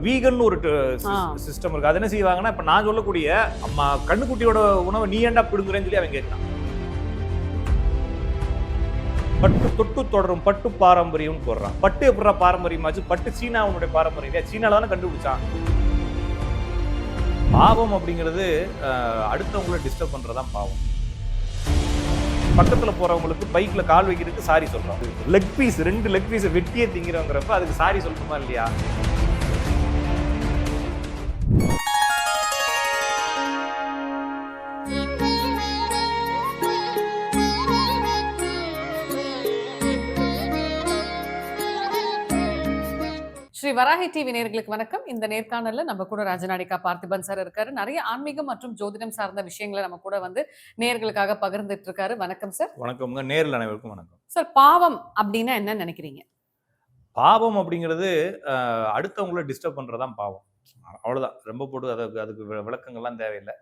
Vegan ஒரு system இருக்கு. அது என்ன செய்வாங்கன்னா, இப்ப நான் சொல்லக்கூடிய அம்மா கண்ணுக்குட்டியோட உணவை நீ ஏன்டா பிடுங்குறேன்னு சொல்லி அவன் கேட்கலாம். பட்டு தொட்டு தொடரும் பட்டு பாரம்பரியம் போடுறான். பட்டு எப்படா பாரம்பரியமாச்சு? பட்டு சீனாவுடைய பாரம்பரியம். சீனால தானே கண்டுபிடிச்சான். பாவம் அப்படிங்கிறது அடுத்தவங்களை டிஸ்டர்ப் பண்றதுதான் பாவம். பக்கத்துல போறவங்களுக்கு பைக்ல கால் வைக்கிறதுக்கு சாரி சொல்றோம். லெக் பீஸ் 2 லெக் பீஸ் வெட்டியே திங்கிறவங்கிறப்ப அதுக்கு சாரி சொல்லணுமா இல்லையா? ஸ்ரீ வராகி டிவி நேயர்களுக்கு வணக்கம். இந்த நேர்காணல்ல நம்ம கூட ராஜநாடிகா பார்த்திபன் சார் இருக்காரு. நிறைய ஆன்மீகம் மற்றும் ஜோதிடம் சார்ந்த விஷயங்களை நம்ம கூட வந்து நேயர்களுக்காக பகிர்ந்துட்டு இருக்காரு. வணக்கம் சார். வணக்கம்ங்க. நேரில் அனைவருக்கும் வணக்கம். சார், பாவம் அப்படின்னா என்ன நினைக்கிறீங்க? பாவம் அப்படிங்கிறது அடுத்தவங்கள டிஸ்டர்ப் பண்றதுதான் பாவம். அவ்வளவுதான். ரொம்ப போட்டு அதுக்கு விளக்கங்கள்லாம் தேவையில்லை.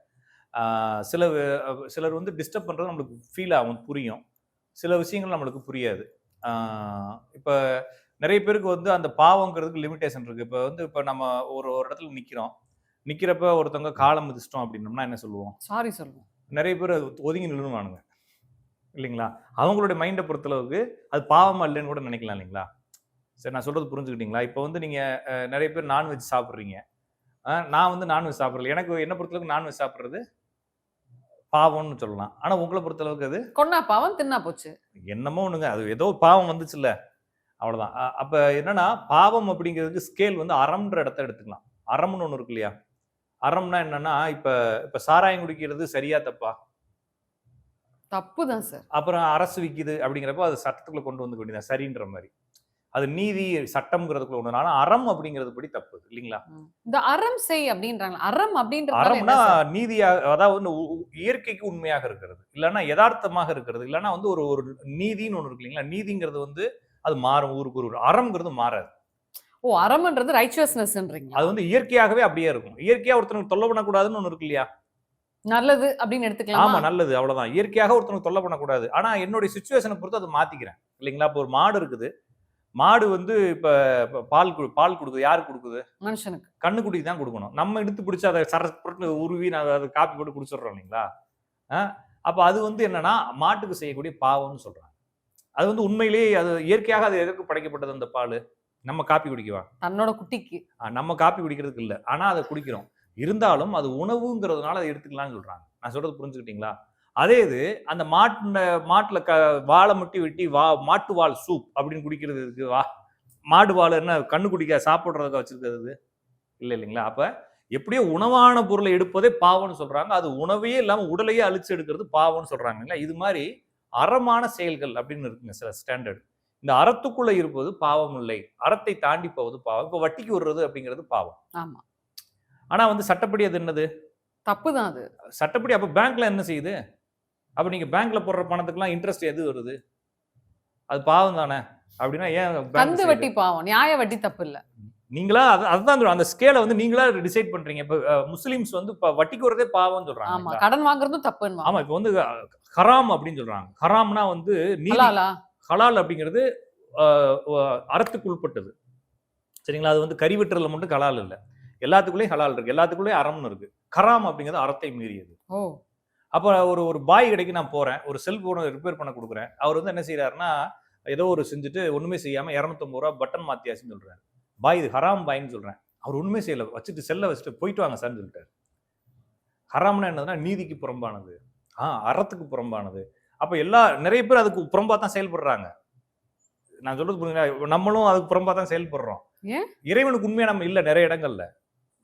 சிலர் வந்து டிஸ்டர்ப் பண்றது நம்மளுக்கு ஃபீல் ஆகும், புரியும். சில விஷயங்கள் நம்மளுக்கு புரியாது. இப்ப நிறைய பேருக்கு வந்து அந்த பாவங்கிறதுக்கு லிமிடேஷன் இருக்கு. இப்ப நம்ம ஒரு இடத்துல நிக்கிறப்ப ஒருத்தவங்க காலம் மிதிச்சிட்டோம் அப்படின்னோம்னா என்ன சொல்லுவோம்? சாரி சொல்லுவோம். நிறைய பேர் ஒதுங்கி நின்றுவானுங்க இல்லைங்களா? அவங்களுடைய மைண்டை பொறுத்தளவுக்கு அது பாவமா இல்லைன்னு கூட நினைக்கலாம் இல்லைங்களா? சரி, நான் சொல்றது புரிஞ்சுக்கிட்டீங்களா? இப்போ வந்து நீங்க நிறைய பேர் நான்வெஜ் சாப்பிட்றீங்க. நான் வந்து நான்வெஜ் சாப்பிடல. எனக்கு என்ன பொறுத்தளவுக்கு நான்வெஜ் சாப்பிட்றது பாவம்னு சொல்லலாம். ஆனா உங்களை பொறுத்தளவுக்கு அது கொன்னா பாவம், தின்னா போச்சு. என்னமோ ஒண்ணுங்க. அது ஏதோ பாவம் வந்துச்சுல்ல, அவ்வளவுதான். அப்ப என்னன்னா, பாவம் அப்படிங்கிறதுக்கு ஸ்கேல் வந்து அறம்ன்ற இடத்த எடுத்துக்கலாம். அறம்னு ஒண்ணு இருக்கு இல்லையா? அறம்னா என்னன்னா, இப்ப சாராயம் குடிக்கிறது சரியா தப்பா? தப்புதான் சார். அப்புறம் அரசு விக்குது அப்படிங்கிறப்ப அது சட்டத்துக்குள்ள கொண்டு வந்து வேண்டியதான் சரின்ற மாதிரி. அது நீதி சட்டம்ங்கிறதுக்குள்ள ஒண்ணு. ஆனா அறம் அப்படிங்கிறது படி தப்பு இல்லைங்களா? இந்த அறம் செய் அப்படின்றாங்க. அறம் அப்படின்றது அறம்னா நீதியா, அதாவது இயற்கைக்கு உண்மையாக இருக்கிறது, இல்லைன்னா யதார்த்தமாக இருக்கிறது, இல்லைன்னா வந்து ஒரு ஒரு நீதின்னு ஒண்ணு இருக்கு இல்லைங்களா? நீதிங்கிறது வந்து அது மாறும் ஊருக்கு ஒரு. அறம்ங்கிறது மாறாது. ஓ, அறம்ன்றது ரைச்சியஸ்னஸ்ன்றீங்க. அது வந்து இயற்கையாகவே அப்படியே இருக்கும். இயற்கையா ஒருத்தனுக்கு தொல்லை பண்ணக்கூடாதுன்னு ஒண்ணு இருக்கு இல்லையா? நல்லது அப்படின்னு எடுத்துக்கலாம். ஆமா, நல்லது, அவ்வளவுதான். இயற்கையாக ஒருத்தனுக்கு தொல்லை பண்ணக்கூடாது. ஆனா என்னுடைய சிச்சுவேஷனை பொறுத்து அதை மாத்திக்கிறேன் இல்லைங்களா? இப்போ ஒரு மாடு இருக்குது. மாடு வந்து இப்ப பால் கொடுக்குது. யாருக்கு கொடுக்குது? மனுஷனுக்கு. கண்ணுக்குட்டிக்கு தான் கொடுக்கணும். நம்ம எடுத்து பிடிச்சி அதை சரட்டு உருவி அதை காப்பி போட்டு குடிச்சிடுறோம் இல்லைங்களா? அப்ப அது வந்து என்னன்னா மாட்டுக்கு செய்யக்கூடிய பாவம்னு சொல்றாங்க. அது வந்து உண்மையிலேயே அது இயற்கையாக அது எதற்கு படைக்கப்பட்டது? அந்த பால் நம்ம காப்பி குடிக்கவா? தன்னோட குட்டிக்கு. நம்ம காப்பி குடிக்கிறதுக்கு இல்ல. ஆனா அதை குடிக்கிறோம். இருந்தாலும் அது உணவுங்கிறதுனால அதை எடுத்துக்கலாம்னு சொல்றாங்க. நான் சொல்றது புரிஞ்சுக்கிட்டீங்களா? அதே இது அந்த மாட்டுல வாழை முட்டி வெட்டி மாட்டு வால் சூப் அப்படின்னு குடிக்கிறது இருக்கு. மாடு வால் என்ன கண்ணு குடிக்க சாப்பிடுறதுக்கு வச்சிருக்கிறது இல்ல இல்லைங்களா? அப்ப எப்படியோ உணவான பொருளை எடுப்பதே பாவம்னு சொல்றாங்க. அது உணவையே இல்லாம உடலையே அழிச்சு எடுக்கிறது பாவம்னு சொல்றாங்க இல்லைங்களா? இது மாதிரி அறமான செயல்கள் அப்படின்னு இருக்குங்க சில ஸ்டாண்டர்ட். இந்த அறத்துக்குள்ள இருப்பது பாவம் இல்லை. அறத்தை தாண்டி போவது பாவம். இப்ப வட்டிக்கு விடுறது அப்படிங்கிறது பாவம். ஆமா. ஆனா வந்து சட்டப்படி அது என்னது? தப்புதான் அது. சட்டப்படி. அப்ப பேங்க்ல என்ன செய்யுது? அப்ப நீங்க பேங்க்ல போடுற பணத்துக்குலாம் இன்ட்ரெஸ்ட் எது வருது? அது பாவம் தானே? அப்படின்னா ஏன் கந்து வட்டி பாவம், நியாய வட்டி தப்பு இல்ல. நீங்களா அதுதான் அந்த ஸ்கேலை வந்து நீங்களா டிசைட் பண்றீங்க. இப்ப முஸ்லிம்ஸ் வந்து வட்டிக்கு வரதே பாவம்னு சொல்றாங்க. ஆமா, கடன் வாங்குறதும் தப்புன்னு. ஆமா, இப்ப வந்து ஹராம் அப்படின்னு சொல்றாங்க. ஹராம்னா வந்து ஹலால் அப்படிங்கிறது அறத்துக்கு உட்பட்டது சரிங்களா? அது வந்து கறி வெட்டுறதுல மட்டும் ஹலால் இல்ல. எல்லாத்துக்குள்ளேயும் ஹலால் இருக்கு. எல்லாத்துக்குள்ளேயும் அறம்னு இருக்கு. ஹராம் அப்படிங்கிறது அறத்தை மீறியது. அப்ப ஒரு பாய் கடைக்கு நான் போறேன். ஒரு செல்போனை ரிப்பேர் பண்ண கொடுக்குறேன். அவர் வந்து என்ன செய்யறாருன்னா, ஏதோ ஒரு செஞ்சுட்டு ஒண்ணுமே செய்யாம 250 ரூபா பட்டன் மாத்தியாச்சுன்னு சொல்றாரு. பாய் இது ஹராம் பாய்ன்னு சொல்றேன். அவர் ஒண்ணுமே செய்யல. வச்சுட்டு செல்ல வச்சுட்டு போயிட்டு வாங்க சார்ன்னு சொல்லிட்டாரு. ஹராம்னா என்னதுன்னா நீதிக்கு புறம்பானது, அறத்துக்கு புறம்பானது. அப்ப நிறைய பேர் அதுக்கு புறம்பா தான் செயல்படுறாங்க. நான் சொல்றது புரியுங்களா? நம்மளும் அதுக்கு புறம்பா தான் செயல்படுறோம். இறைவனுக்கு உண்மையா நம்ம இல்ல நிறைய இடங்கள்ல.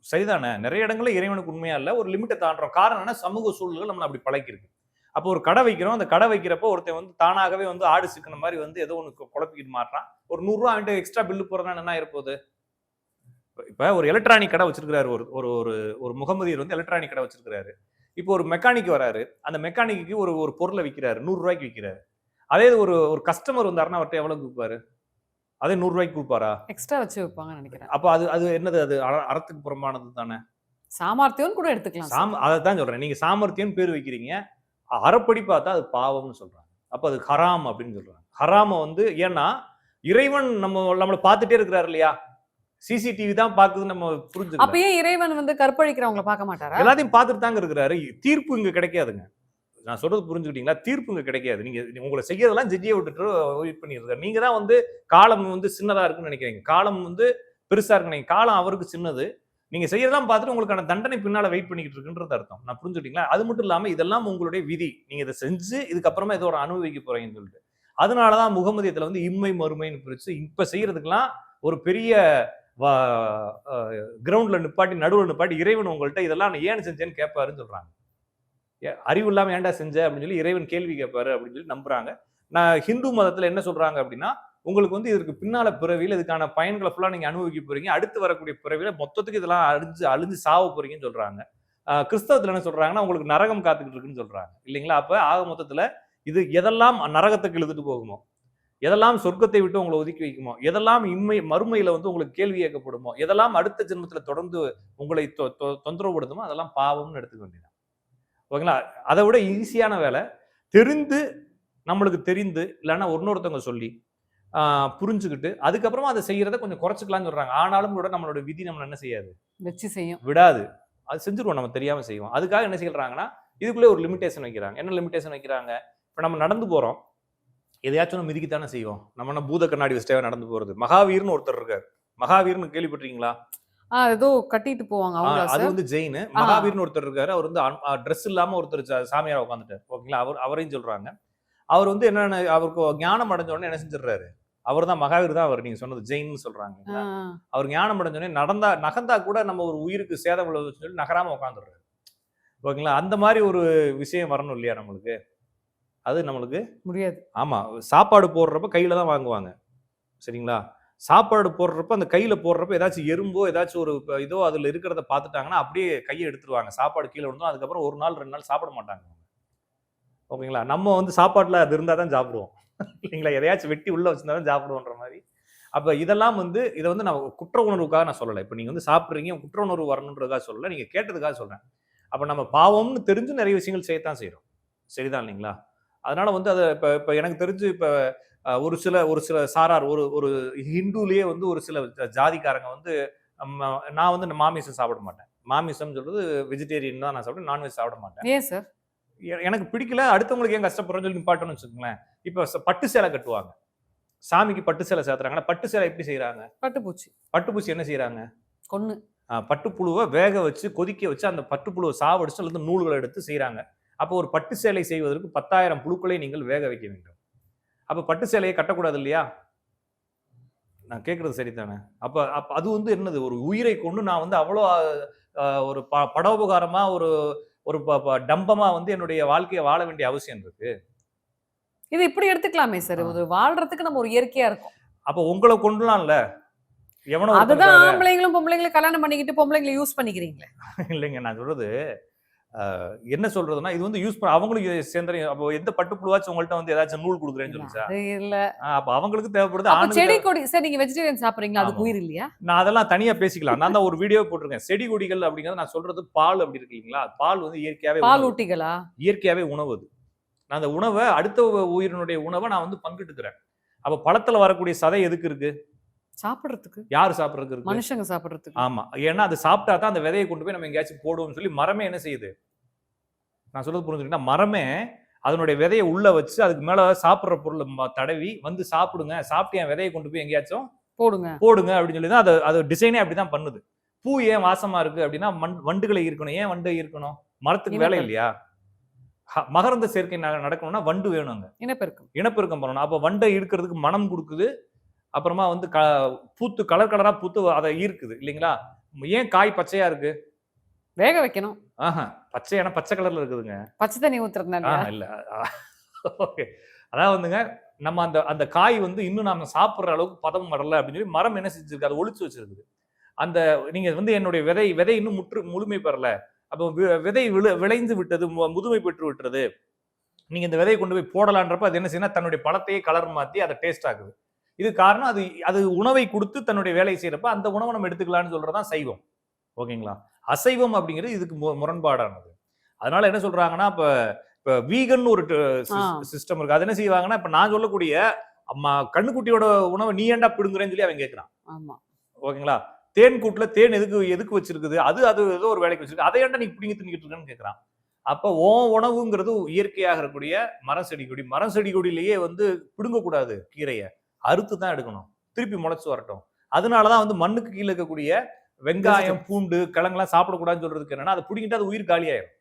சரிதானே? நிறைய இடங்கள்ல இறைவனுக்கு உண்மையா இல்ல. ஒரு லிமிட்டை தாண்டுறோம். காரணம் என்ன? சமூக சூழல்கள் நம்மள அப்படி பழக்கிருக்கு. அப்போ ஒரு கடை வைக்கிறோம். அந்த கடை வைக்கிறப்போ ஒருத்தன் வந்து தானாகவே வந்து ஆடு சிக்கின மாதிரி வந்து ஏதோ ஒன்று குழப்பிக்கிட்டு மாட்டான். ஒரு 100 ரூபா அவன்ட்டு எக்ஸ்ட்ரா பில்லு போறதுனா என்ன இருப்போது? இப்ப ஒரு எலக்ட்ரானிக் கடை வச்சிருக்காரு. ஒரு முகமதியர் வந்து எலக்ட்ரானிக் கடை வச்சிருக்காரு. இப்போ ஒரு மெக்கானிக் வராரு. அந்த மெக்கானிக்கு ஒரு பொருளை விற்கிறாரு. 100 ரூபாய்க்கு விற்கிறாரு. அதே ஒரு கஸ்டமர் வந்தாருன்னா அவர்கிட்ட எவ்வளவு கொடுப்பாரு? அதே 100 ரூபாய்க்கு கொடுப்பாரா? எக்ஸ்ட்ரா வச்சு வைப்பாங்கன்னு நினைக்கிறேன். அப்ப அது என்னது? அது அறத்துக்கு புறம்பானது தானே? சாமர்த்தியம் கூட எடுத்துக்கலாம். அதான் சொல்றேன். நீங்க சாமர்த்தியம் பேர் வைக்கிறீங்க. அறப்படி பார்த்தா அது பாவம்னு சொல்றாங்க. அப்ப அது ஹராம் அப்படின்னு சொல்றாங்க. ஹராம வந்து ஏன்னா இறைவன் நம்மளை பார்த்துட்டே இருக்கிறாரு இல்லையா? சிசிடிவி தான் பாக்குது, நம்ம புரிஞ்சுக்கலாம். அப்பயே இறைவன் வந்து கற்பழிக்கிறவங்களை பார்க்க மாட்டாரா? எல்லாத்தையும் பார்த்துட்டு தாங்க இருக்கிறாரு. தீர்ப்பு இங்க கிடைக்காதுங்க. நான் சொல்றது புரிஞ்சுக்கிட்டீங்களா? தீர்ப்பு இங்க கிடைக்காது. நீங்க உங்களை செய்யறதெல்லாம் ஜட்ஜியை விட்டுட்டு வெயிட் பண்ணிருக்காரு. நீங்க தான் வந்து காலம் வந்து சின்னதா இருக்குன்னு நினைக்கிறீங்க. காலம் வந்து பெருசா இருக்கு நினைக்கிறீங்க. காலம் அவருக்கு சின்னது. நீங்க செய்யறதெல்லாம் பார்த்துட்டு உங்களுக்கான தண்டனை பின்னால வெயிட் பண்ணிக்கிட்டு இருக்குன்றது அர்த்தம். நான் புரிஞ்சுக்கிட்டீங்களா? அது மட்டும் இல்லாம இதெல்லாம் உங்களுடைய விதி. நீங்க இதை செஞ்சு இதுக்கப்புறமா ஏதோ ஒரு அனுபவிக்க போறீங்கன்னு சொல்லிட்டு. அதனாலதான் முகமதியத்துல வந்து இம்மை மறுமைன்னு பிரிச்சு இப்ப செய்யறதுக்கெல்லாம் ஒரு பெரிய கிரவுண்ட்ல நிப்பாட்டி நடுவில் நிப்பாட்டி இறைவன் உங்கள்கிட்ட இதெல்லாம் நான் ஏன் செஞ்சேன்னு கேட்பாருன்னு சொல்றாங்க. அறிவு இல்லாம ஏன்டா செஞ்ச அப்படின்னு சொல்லி இறைவன் கேள்வி கேட்பாரு அப்படின்னு சொல்லி நம்புறாங்க. நான் ஹிந்து மதத்துல என்ன சொல்றாங்க அப்படின்னா, உங்களுக்கு வந்து இதற்கு பின்னால பிறவியில் இதுக்கான பயன்களை ஃபுல்லா நீங்க அனுபவிக்க போறீங்க. அடுத்து வரக்கூடிய பிறவியில மொத்தத்துக்கு இதெல்லாம் அழிஞ்சு சாவ போறீங்கன்னு சொல்றாங்க. கிறிஸ்தவத்துல என்ன சொல்றாங்கன்னா, உங்களுக்கு நரகம் காத்துக்கிட்டு இருக்குன்னு சொல்றாங்க இல்லைங்களா? அப்ப ஆக மொத்தத்துல இது எதெல்லாம் நரகத்துக்கு இழுத்துட்டு போகுமோ, எதெல்லாம் சொர்க்கத்தை விட்டு உங்களை ஒதுக்கி வைக்குமோ, எதெல்லாம் இன்மை மறுமையில வந்து உங்களுக்கு கேள்வி கேட்கப்படுமோ, எதெல்லாம் அடுத்த ஜென்மத்துல தொடர்ந்து உங்களை தொந்தரவுபடுத்துமோ அதெல்லாம் பாவம்னு எடுத்துக்க வேண்டியது. ஓகேங்களா? அதை விட ஈஸியான வேலை தெரிந்து, நம்மளுக்கு தெரிந்து இல்லைன்னா இன்னொருத்தவங்க சொல்லி புரிஞ்சுக்கிட்டு அதுக்கப்புறமா அதை செய்யறதை கொஞ்சம் குறைச்சிக்கலாம்னு சொல்றாங்க. ஆனாலும் கூட நம்மளோட விதி நம்மள என்ன செய்யாது, வச்சு செய்யும், விடாது. அது செஞ்சிருவோம், நம்ம தெரியாம செய்வோம். அதுக்காக என்ன செய்யறாங்கன்னா, இதுக்குள்ளே ஒரு லிமிடேஷன் வைக்கிறாங்க. என்ன லிமிடேஷன் வைக்கிறாங்க? இப்ப நம்ம நடந்து போறோம், எதையாச்சும் மிதிக்கத்தானே செய்வோம். நம்ம என்ன பூத கண்ணாடி வச்சுட்டே நடந்து போறது. மகாவீர்னு ஒருத்தர் இருக்காரு. மகாவீர்னு கேள்விப்பட்டிருக்கீங்களா? ஏதோ கட்டிட்டு போவாங்க. அது வந்து ஜெயின். மகாவீர்னு ஒருத்தர் இருக்காரு. அவர் வந்து ட்ரெஸ் இல்லாம ஒருத்தர் சாமியார் உட்காந்துட்டார். ஓகேங்களா? அவரையும் சொல்றாங்க. அவர் வந்து என்னன்னு, அவருக்கு ஞானம் அடைஞ்ச உடனே என்ன செஞ்சிடறாரு, அவர் தான் மகாவீர் தான். அவர் நீங்க சொன்னது ஜெயின்னு சொல்றாங்க. அவர் ஞானம் அடைஞ்ச உடனே நகர்ந்தா கூட நம்ம ஒரு உயிருக்கு சேதம் விளைவிச்சு சொல்லி நகராம உட்காந்துடுறாரு. ஓகேங்களா? அந்த மாதிரி ஒரு விஷயம் வரணும் இல்லையா நம்மளுக்கு? அது நம்மளுக்கு முடியாது. ஆமா, சாப்பாடு போடுறப்ப கையில தான் வாங்குவாங்க. சரிங்களா? சாப்பாடு போடுறப்ப அந்த கையில போடுறப்ப ஏதாச்சும் எறும்போ ஏதாச்சும் ஒரு இதோ அதுல இருக்கிறத பார்த்துட்டாங்கன்னா அப்படியே கையை எடுத்துருவாங்க. சாப்பாடு கீழே விழுந்தோம். அதுக்கப்புறம் 1 நாள் 2 நாள் சாப்பிட மாட்டாங்க. ஓகேங்களா? நம்ம வந்து சாப்பாட்டுல அது இருந்தா தான் சாப்பிடுவோம் இல்லைங்களா? எதையாச்சும் வெட்டி உள்ள வச்சிருந்தா தான் சாப்பிடுவோன்ற மாதிரி. அப்ப இதெல்லாம் வந்து இதை வந்து நான் குற்ற உணர்வுக்காக நான் சொல்லலை. இப்ப நீங்க வந்து சாப்பிடுறீங்க, குற்ற உணர்வு வரணுன்றதுக்காக சொல்லலை, நீங்க கேட்டதுக்காக சொல்றேன். அப்ப நம்ம பாவம்னு தெரிஞ்சு நிறைய விஷயங்கள் செய்யத்தான் செய்யறோம். சரிதான் இல்லைங்களா? அதனால வந்து அதை இப்ப எனக்கு தெரிஞ்சு இப்ப ஒரு சில சாரார் ஒரு ஹிந்துலயே வந்து ஒரு சில ஜாதிக்காரங்க வந்து நான் வந்து மாமிசம் சாப்பிட மாட்டேன். மாமிசம் சொல்றது வெஜிடேரியன் தான் நான் சாப்பிடுவேன், நான்வெஜ் சாப்பிட மாட்டேன். ஏன் சார்? எனக்கு பிடிக்கல, அடுத்தவங்களுக்கு ஏன் கஷ்டப்படுறோம்னு சொல்லி நிப்பாட்டணும்னு வச்சுக்கோங்களேன். இப்ப பட்டு சேலை கட்டுவாங்க, சாமிக்கு பட்டு சேலை சேர்த்துறாங்கன்னா, பட்டு சேலை எப்படி செய்யறாங்க? பட்டுப்பூச்சி என்ன செய்யறாங்க? கொன்னு பட்டுப்புழுவை வேக வச்சு கொதிக்க வச்சு அந்த பட்டுப்புழுவை சாவடிச்சு அல்லது நூல்களை எடுத்து செய்யறாங்க. அப்போ ஒரு பட்டு சேலை செய்வதற்கு 10,000 புழுக்களை நீங்கள் வேக வைக்க வேண்டும். அப்ப பட்டு சேலையை கட்டக்கூடாது இல்லையா? நான் கேட்கறது சரிதானே? அப்ப அது வந்து என்னது, ஒரு உயிரை கொண்டு நான் வந்து அவ்வளோ ஒரு படோபகாரமா ஒரு டம்பமா வந்து என்னுடைய வாழ்க்கையை வாழ வேண்டிய அவசியம் இருக்கு. இது இப்படி எடுத்துக்கலாமே சார், ஒரு வாழ்றதுக்கு நம்ம ஒரு இயற்கையா இருக்கும். அப்ப உங்களை கொண்டுலாம்ல எவனோ, அதுதான் ஆம்பளைங்களும் பொம்பளைங்களும் கல்யாணம் பண்ணிக்கிட்டு பொம்பளைங்களை யூஸ் பண்ணிக்கிறீங்களே. இல்லைங்க, நான் சொல்றது என்ன சொல்றதுன்னா, இது வந்து யூஸ் பண்ண அவங்களும் சேர்ந்து. அப்போ எந்த பட்டுப்புழுவாச்சும் உங்கள்ட்ட வந்து ஏதாச்சும் நூல் கொடுக்குறேன்னு சொல்லுச்சா? இல்ல, அப்ப அவங்களுக்கு தேவைப்படுது. செடி கொடி சார், நீங்க வெஜிடேரியன் சாப்பிடுறீங்களா? அது உயிர் இல்லையா? நான் அதெல்லாம் தனியா பேசிக்கலாம். நான் தான் ஒரு வீடியோ போட்டிருக்கேன். செடி கொடிகள் அப்படிங்கறது நான் சொல்றது பால் அப்படி இருக்கு இல்லைங்களா? பால் வந்து இயற்கையாவே பால் ஊட்டிகளா? இயற்கையாவே உணவு. நான் அந்த உணவை அடுத்த உயிரினுடைய உணவை நான் வந்து பங்கிட்டுக்கிறேன். அப்ப பழத்துல வரக்கூடிய சதை எதுக்கு இருக்கு? சாப்பிடுறதுக்கு. யாரு சாப்பிடுறதுக்கு இருக்கு? மனுஷங்க சாப்பிடுறதுக்கு. ஆமா, ஏன்னா அது சாப்பிட்டா தான் அந்த விதையை கொண்டு போய் நம்ம எங்கேயாச்சும் போடுவோம்னு சொல்லி மரமே என்ன செய்யுது? நான் சொல்றது புரிஞ்சுக்கிட்டா, மரமே அதனுடைய விதையை உள்ள வச்சு அதுக்கு மேல சாப்பிடுற பொருளை தடவி வந்து சாப்பிடுங்க, சாப்பிட்டு என் விதையை கொண்டு போய் எங்கேயாச்சும் போடுங்க அப்படின்னு சொல்லி தான் அது டிசைனே அப்படிதான் பண்ணுது. பூ ஏன் வாசமா இருக்கு அப்படின்னா வண்டுகளை ஈர்க்கணும். ஏன் வண்டு ஈர்க்கணும்? மரத்துக்கு வேலை இல்லையா? மகரந்த சேர்க்கை நடக்கணும்னா வண்டு வேணுங்க. இனப்பெருக்கம் பண்ணணும். அப்ப வண்டை ஈர்க்கிறதுக்கு மனம் கொடுக்குது. அப்புறமா வந்து பூத்து கலர் கலரா பூத்து அதை ஈர்க்குது இல்லைங்களா? ஏன் காய் பச்சையா இருக்கு? வேக வைக்கணும். பச்சையான பச்சை கலர்ல இருக்குதுங்க. பச்சை தண்ணி ஊத்துறதுனால இல்ல. ஓகே, அதாவது வந்துங்க, நம்ம அந்த காய் வந்து இன்னும் நாம சாப்பிடுற அளவுக்கு பதம் வரல அப்படின்னு சொல்லி மரம் என்ன செஞ்சிருக்கு? அதை ஒளிச்சு வச்சிருக்குது. அந்த நீங்க வந்து என்னுடைய விதை இன்னும் முழுமை பெறல, அப்போ விதை விளைந்து விட்டது, முதுமை பெற்று விட்டுறது, நீங்க இந்த விதையை கொண்டு போய் போடலான்றப்ப அது என்ன செய்யணும்? தன்னுடைய பழத்தையே கலர் மாத்தி அதை டேஸ்ட் ஆகுது. இது காரணம் அது உணவை கொடுத்து தன்னுடைய வேலையை செய்யறப்ப அந்த உணவை நம்ம எடுத்துக்கலாம்னு சொல்றதுதான் சைவம். ஓகேங்களா? அசைவம் அப்படிங்கிறது இதுக்கு முரண்பாடானது. அதனால என்ன சொல்றாங்கன்னா, இப்ப வீகன் ஒரு சிஸ்டம் இருக்கு. அது என்ன செய்வாங்கன்னா, இப்ப நான் சொல்லக்கூடிய கண்ணுக்குட்டியோட உணவை நீ ஏன்டா பிடுங்குறேன்னு சொல்லி அவன் கேட்கிறான். ஓகேங்களா? தேன் கூட்டுல தேன் எதுக்கு வச்சிருக்குது? அது ஏதோ ஒரு வேலைக்கு வச்சிருக்கு. அதை ஏன்டா நீ பிடுங்கி தின்னுகிட்டு இருக்கன்னு கேட்கிறான். அப்ப உணவுங்கிறது இயற்கையாக இருக்கக்கூடிய மரம் செடி கொடி. மரம் செடி கொடியிலேயே பிடுங்கக்கூடாது கீரைய. அறுத்து தான் எடுக்கணும். திருப்பி முளைச்சு வரட்டும். அதனாலதான் மண்ணுக்கு கீழ இருக்கக்கூடிய வெங்காயம், பூண்டு, கிழங்குலாம் சாப்பிடக்கூடாதுன்னு சொல்றதுக்கு என்னன்னா, அதை பிடுங்கிட்டா அது உயிர் காலியாயிரும்.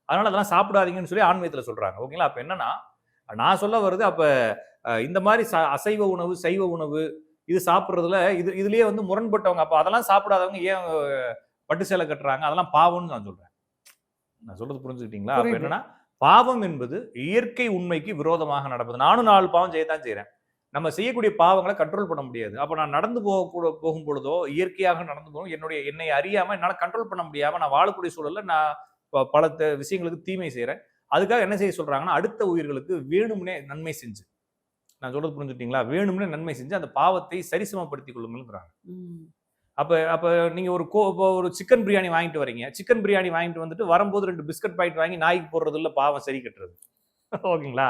அதனால அதெல்லாம் சாப்பிடாதீங்கன்னு சொல்லி ஆன்மீகத்துல சொல்றாங்க. ஓகேங்களா? அப்ப என்னன்னா, நான் சொல்ல வருது அப்ப இந்த மாதிரி அசைவ உணவு, சைவ உணவு இது சாப்பிடுறதுல இதுலயே முரண்பட்டவங்க. அப்ப அதெல்லாம் சாப்பிடாதவங்க ஏன் பட்டு சேலை கட்டுறாங்க? அதெல்லாம் பாவம்னு நான் சொல்றேன். நான் சொல்றது புரிஞ்சுக்கிட்டீங்களா? அப்ப என்னன்னா, பாவம் என்பது இயற்கை உண்மைக்கு விரோதமாக நடப்பது. நானும் 4 பாவம் செய்யத்தான் செய்றேன். நம்ம செய்யக்கூடிய பாவங்களை கண்ட்ரோல் பண்ண முடியாது. அப்ப நான் நடந்து போகும் பொழுதோ, இயற்கையாக நடந்து போகும் என்னை அறியாம என்னால கண்ட்ரோல் பண்ண முடியாம நான் வாழக்கூடிய சூழல்ல நான் பல விஷயங்களுக்கு தீமை செய்றேன். அதுக்காக என்ன செய்ய சொல்றாங்கன்னா, அடுத்த உயிர்களுக்கு வேணும்னே நன்மை செஞ்சு, நான் சொல்றது புரிஞ்சுட்டீங்களா? வேணும்னே நன்மை செஞ்சு அந்த பாவத்தை சரிசமப்படுத்திக் கொள்ளுங்கள்ங்கறாங்க. அப்ப நீங்க ஒரு சிக்கன் பிரியாணி வாங்கிட்டு வரீங்க. சிக்கன் பிரியாணி வாங்கிட்டு வந்துட்டு வரும்போது 2 பிஸ்கட் பாக்கெட் வாங்கி நாய்க்கு போடுறது இல்ல பாவம் சரி கட்டுறது. ஓகேங்களா?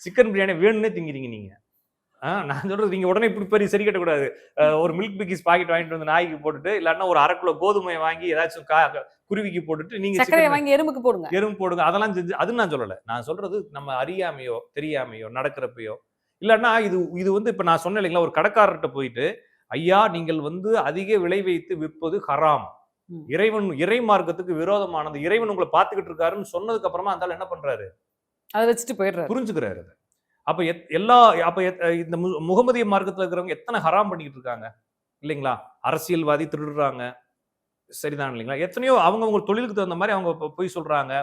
சிக்கன் பிரியாணி வேணும்னே திங்கிறீங்க நீங்க. நான் சொல்றது நீங்க உடனே இப்படி சரி கட்டக்கூடாது. ஒரு மில்க் பிக்கிஸ் பாக்கெட் வாங்கிட்டு வந்து நாய்க்கு போட்டுட்டு, இல்லன்னா ஒரு 1/2 கிலோ கோதுமை வாங்கி ஏதாச்சும் குருவிக்கு போட்டுட்டு நீங்க சர்க்கரை வாங்கி எறும்புக்கு போடுங்க. எறும்பு போடுங்க. அதெல்லாம் செஞ்சு அது நான் சொல்லல. நான் சொல்றது நம்ம அறியாமையோ, தெரியாமையோ நடக்கிறப்பயோ, இல்லன்னா இது இப்ப நான் சொன்னேன் இல்லைங்களா, ஒரு கடைக்காரர்கிட்ட போயிட்டு, ஐயா நீங்கள் அதிக விலை வைத்து விற்பது ஹராம். இறை மார்க்கத்துக்கு விரோதமானது. இறைவன் உங்களை பார்த்துக்கிட்டு இருக்காருன்னு சொன்னதுக்கு அப்புறமா அந்த ஆள் என்ன பண்றாரு? அதை வச்சுட்டு போயிடுறாரு. புரிஞ்சுக்கிறாரு. அப்ப இந்த முகமதிய மார்க்கத்துல இருக்கிறவங்க எத்தனை ஹராம் பண்ணிக்கிட்டு இருக்காங்க இல்லைங்களா? அரசியல்வாதி திருடுறாங்க, சரிதான் இல்லைங்களா? எத்தனையோ அவங்க தொழிலுக்கு தகுந்த மாதிரி அவங்க போய் சொல்றாங்க.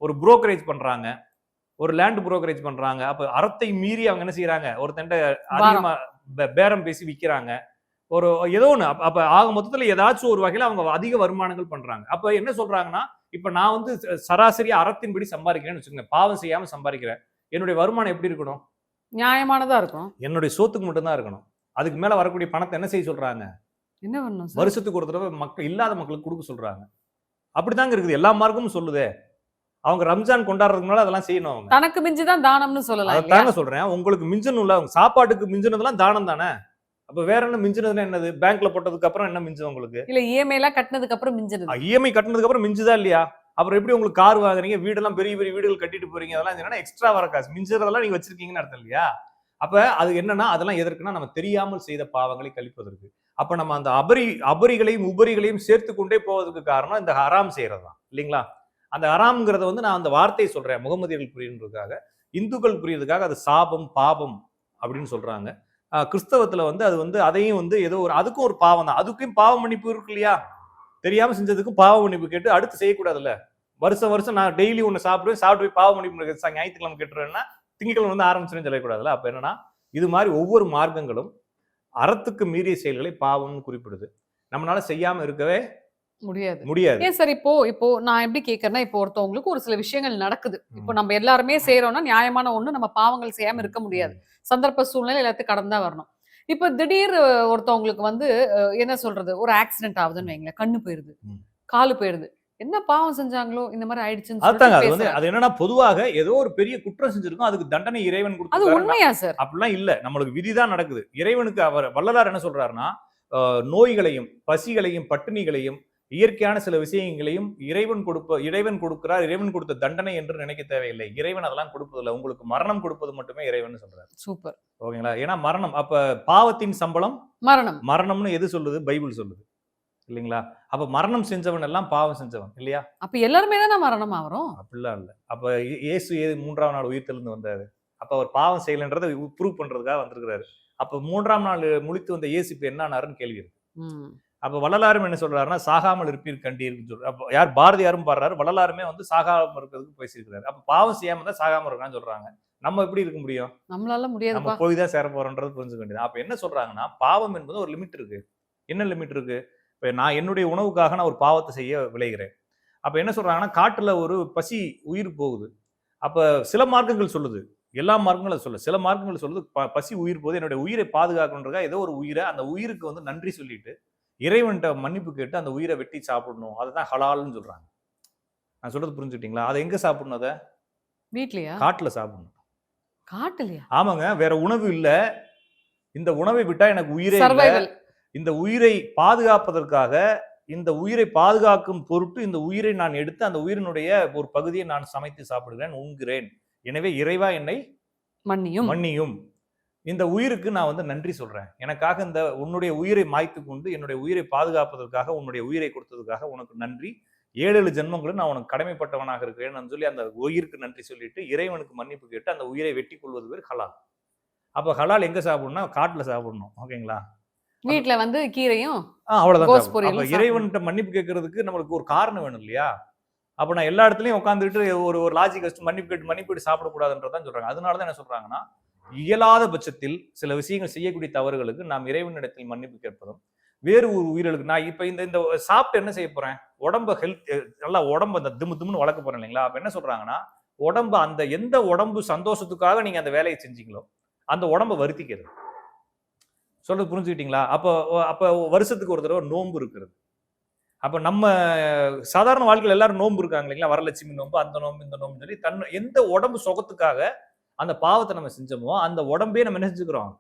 ஒரு புரோக்கரேஜ் பண்றாங்க, ஒரு லேண்ட் புரோக்கரேஜ் பண்றாங்க. அப்ப அறத்தை மீறி அவங்க என்ன செய்யறாங்க? ஒருத்தண்ட அதிகமா பேரம் பேசி விக்கிறாங்க. ஏதோ ஒண்ணு. அப்ப ஆக மொத்தத்துல ஏதாச்சும் ஒரு வகையில அவங்க அதிக வருமானங்கள் பண்றாங்க. அப்ப என்ன சொல்றாங்கன்னா, இப்ப நான் சராசரியா அறத்தின்படி சம்பாதிக்கிறேன்னு வச்சுக்கோங்க, பாவம் செய்யாம சம்பாதிக்கிறேன். என்னுடைய வருமானம் எப்படி இருக்கணும்? நியாயமானதா இருக்கும். என்னுடைய சோத்துக்கு மட்டும் தான் இருக்கணும். அதுக்கு மேல வரக்கூடிய பணத்தை என்ன செய்ய சொல்றாங்க? என்ன பண்ணணும்? வருஷத்துக்கு ஒரு தடவை இல்லாத மக்களுக்கு கொடுக்க சொல்றாங்க. அப்படிதாங்க இருக்குது. எல்லா மார்க்கமும் சொல்லுதே. அவங்க ரம்ஜான் கொண்டாடுறதுனால அதெல்லாம் செய்யணும். அவங்க தனக்கு மிஞ்சிதான் தானம்னு சொல்லலாம். அதாங்க சொல்றேன். உங்களுக்கு மிஞ்சணும்ல, அவங்க சாப்பாட்டுக்கு மிஞ்சனதெல்லாம் தானம் தானே. அப்ப வேற என்ன மிஞ்சனதுன்னா என்னது? பேங்க்ல போட்டதுக்கு அப்புறம் என்ன மிஞ்சும் உங்களுக்கு? இல்ல இஎம்ஐ எல்லாம் கட்டினதுக்கு அப்புறம் மிஞ்சது. இஎம்ஐ கட்டினதுக்கு அப்புறம் மிஞ்சுதா இல்லையா? அப்புறம் எப்படி உங்களுக்கு கார் வாங்குறீங்க, வீடெல்லாம் பெரிய பெரிய வீடுகள் கட்டிட்டு போறீங்க, அதெல்லாம் என்னன்னா எக்ஸ்ட்ரா வர காசு. மிஞ்சறதெல்லாம் நீங்க வச்சிருக்கீங்கன்னு அர்த்தம் இல்லையா? அப்ப அது என்னன்னா, அதெல்லாம் எதற்குன்னா நம்ம தெரியாமல் செய்த பாவங்களை கழிப்பதற்கு. அப்ப நம்ம அந்த அபரிகளையும் உபரிகளையும் சேர்த்து கொண்டே போவதற்கு காரணம் இந்த ஹராம் செய்யறதுதான் இல்லைங்களா? அந்த ஹராம்ங்கிறத நான் அந்த வார்த்தையை சொல்றேன் முகமதியர்கள் புரியுறதுக்காக. இந்துக்கள் புரியுறதுக்காக அது சாபம், பாவம் அப்படின்னு சொல்றாங்க. கிறிஸ்தவத்துல அது அதையும் ஏதோ அதுக்கும் ஒரு பாவம் தான். அதுக்கும் பாவ மன்னிப்பு இருக்கு இல்லையா? தெரியாம செஞ்சதுக்கும் பாவ மன்னிப்பு கேட்டு அடுத்து செய்யக்கூடாதுல்ல. வருஷம் நான் டெய்லி ஒண்ணு சாப்பிட்டு போய் பாவ மன்னிப்பு ஞாயிற்றுக்கிழமை கேட்டுறேன்னா திங்கக்கிழமை ஆரம்பிச்சுன்னு சொல்லக்கூடாதுல்ல. அப்ப என்னன்னா, இது மாதிரி ஒவ்வொரு மார்க்கங்களும் அறத்துக்கு மீறிய செயல்களை பாவம்னு குறிப்பிடுது. நம்மளால செய்யாம இருக்கவே முடியாது. ஏன் சார் இப்போ நான் எப்படி கேட்கறேன்னா, இப்போ ஒருத்தவங்களுக்கு ஒரு சில விஷயங்கள் நடக்குது. இப்போ நம்ம எல்லாருமே செய்யறோம்னா நியாயமான ஒண்ணு, நம்ம பாவங்கள் செய்யாம இருக்க முடியாது. சந்தர்ப்ப சூழ்நிலை எல்லாத்தையும் கடந்தா வரணும். இப்ப திடீர் ஒருத்தவங்களுக்கு என்ன சொல்றது, ஒரு ஆக்சிடென்ட் ஆகுதுன்னு வைங்களேன், கண்ணு போயிருது, காலு போயிருது, என்ன பாவம் செஞ்சாங்களோ இந்த மாதிரி ஆயிடுச்சுன்னு அது என்னன்னா, பொதுவாக ஏதோ ஒரு பெரிய குற்றம் செஞ்சிருக்கும், அதுக்கு தண்டனை இறைவன் கொடுத்தாரு. அது உண்மையா சார்? அப்படிலாம் இல்ல. நம்மளுக்கு விதிதான் நடக்குது. இறைவனுக்கு அவர் வள்ளலார் என்ன சொல்றாருன்னா, நோய்களையும் பசிகளையும் பட்டினிகளையும் இயற்கையான சில விஷயங்களையும் இறைவன் கொடுக்கிறார். இறைவன் கொடுத்த தண்டனை என்று நினைக்க தேவையில்லை. இறைவன் அதெல்லாம் கொடுப்பதில்லை. உங்களுக்கு மரணம் கொடுப்பது மட்டுமே இறைவன் சொல்றாரு. சூப்பர். ஓகேங்களா? ஏன்னா மரணம், அப்ப பாவத்தின் சம்பளம் மரணம்னு எது சொல்லுது? பைபிள் சொல்லுது இல்லைங்களா? அப்ப மரணம் செஞ்சவன் எல்லாம் பாவம் செஞ்சவன் இல்லையா? அப்ப எல்லாருமே தானே மரணம் ஆவரும்? அப்படிலாம் இல்ல. அப்ப இயேசு 3ஆம் நாள் உயிர்த்தெழுந்து வந்தாரு. அப்ப அவர் பாவம் செய்யலன்றதை ப்ரூவ் பண்றதுக்காக வந்திருக்கிறாரு. அப்ப 3ஆம் நாள் முழித்து வந்த இயேசு இப்ப என்ன ஆனாருன்னு கேள்வி இருக்கு. அப்ப வள்ளலாரும் என்ன சொல்றாருன்னா, சாகாமல் இருப்பீர் கண்டீர்னு சொல்றாரு. அப்ப யார்? பாரதியாரும் பாடுறாரு. வள்ளலாருமே சாகாம இருக்கிறதுக்கு பேசியிருக்கிறாரு. அப்ப பாவம் செய்யாம தான் சாகாம இருக்கான்னு சொல்றாங்க. நம்ம எப்படி இருக்க முடியும்? நம்மளால முடியாது. நம்ம போய் தான் சேர போறோம்ன்றது புரிஞ்சுக்க வேண்டியது. அப்ப என்ன சொல்றாங்கன்னா, பாவம் என்பது ஒரு லிமிட் இருக்கு. என்ன லிமிட் இருக்கு? இப்ப நான் என்னுடைய உணவுக்காக நான் ஒரு பாவத்தை செய்ய விளைகிறேன். அப்ப என்ன சொல்றாங்கன்னா, காட்டுல ஒரு பசி உயிர் போகுது. அப்ப சில மார்க்கங்கள் சொல்லுது, எல்லா மார்க்கங்களும் சொல்ல, சில மார்க்கங்கள் சொல்லுது பசி உயிர் போகுது, என்னுடைய உயிரை பாதுகாக்கணுன்றதுக்காக ஏதோ ஒரு உயிரை, அந்த உயிருக்கு நன்றி சொல்லிட்டு இறைவன்கிட்ட மன்னிப்பு கேட்டு அந்த உயிரை வெட்டி சாப்பிடணும். அதுதான் ஹலால்னு சொல்றாங்க. நான் சொல்றது புரிஞ்சுக்கிட்டீங்களா? அதை எங்க சாப்பிடணும்? அதை வீட்லயா? காட்டுல சாப்பிடணும். காட்டுலயா? ஆமாங்க. வேற உணவு இல்ல. இந்த உணவை விட்டா எனக்கு உயிரே இல்ல. இந்த உயிரை பாதுகாப்பதற்காக, இந்த உயிரை பாதுகாக்கும் பொருட்டு இந்த உயிரை நான் எடுத்து அந்த உயிரினுடைய ஒரு பகுதியை நான் சமைத்து சாப்பிடுகிறேன், உண்கிறேன். எனவே இறைவா என்னை மன்னியும். மன்னியும். இந்த உயிருக்கு நான் வந்து நன்றி சொல்றேன். எனக்காக இந்த உன்னுடைய உயிரை மாய்த்து கொண்டு என்னுடைய உயிரை பாதுகாப்பதற்காக உன்னுடைய உயிரை கொடுத்ததுக்காக உனக்கு நன்றி. 7 ஜென்மங்களும் நான் உனக்கு கடமைப்பட்டவனாக இருக்கிறேன்னு சொல்லி அந்த உயிருக்கு நன்றி சொல்லிட்டு இறைவனுக்கு மன்னிப்பு கேட்டு அந்த உயிரை வெட்டி கொள்வது பேர் ஹலால். அப்ப ஹலால் எங்க சாப்பிடணும்னா காட்டுல சாப்பிடணும். ஓகேங்களா? வீட்ல வந்து கீரையும் அவ்வளவுதான் கோஸ் சாப்பிடணும். பொரியலும் அப்ப இறைவன்கிட்ட மன்னிப்பு கேட்கறதுக்கு நம்மளுக்கு ஒரு காரணம் வேணும் இல்லையா? அப்ப நான் எல்லா இடத்துலயும் உட்காந்துட்டு ஒரு ஒரு லாஜிக் வச்சு மன்னிப்பு கேட்டு சாப்பிடக்கூடாதுன்றதான் சொல்றாங்க. அதனாலதான் என்ன சொல்றாங்கன்னா, இயலாத பட்சத்தில் சில விஷயங்கள் செய்யக்கூடிய தவறுகளுக்கு நாம் இறைவனிடத்தில் மன்னிப்பு கேட்பதும், வேறு ஒரு உயிர்களுக்கு நான் இப்ப இந்த இந்த சாப்பிட்டு என்ன செய்ய போறேன்? உடம்ப நல்லா உடம்பு அந்த திம்முன்னு வளர்க்க போறேன் இல்லைங்களா? அப்ப என்ன சொல்றாங்கன்னா, உடம்பு அந்த எந்த உடம்பு சந்தோஷத்துக்காக நீங்க அந்த வேலையை செஞ்சீங்களோ அந்த உடம்ப வருத்திக்கிறது. சொல்றது புரிஞ்சுக்கிட்டீங்களா? அப்போ அப்போ வருஷத்துக்கு ஒரு தடவை நோன்பு இருக்கிறது. அப்ப நம்ம சாதாரண வாழ்க்கையில எல்லாரும் நோன்பு இருக்காங்க இல்லைங்களா? வரலட்சுமி நோன்பு, அந்த நோன்பு, இந்த நோன்பு சொல்லி எந்த உடம்பு சுகத்துக்காக அந்த பாவத்தை நம்ம செஞ்சோமோ அந்த உடம்பே நம்ம என்ன செஞ்சுக்கிறோம்?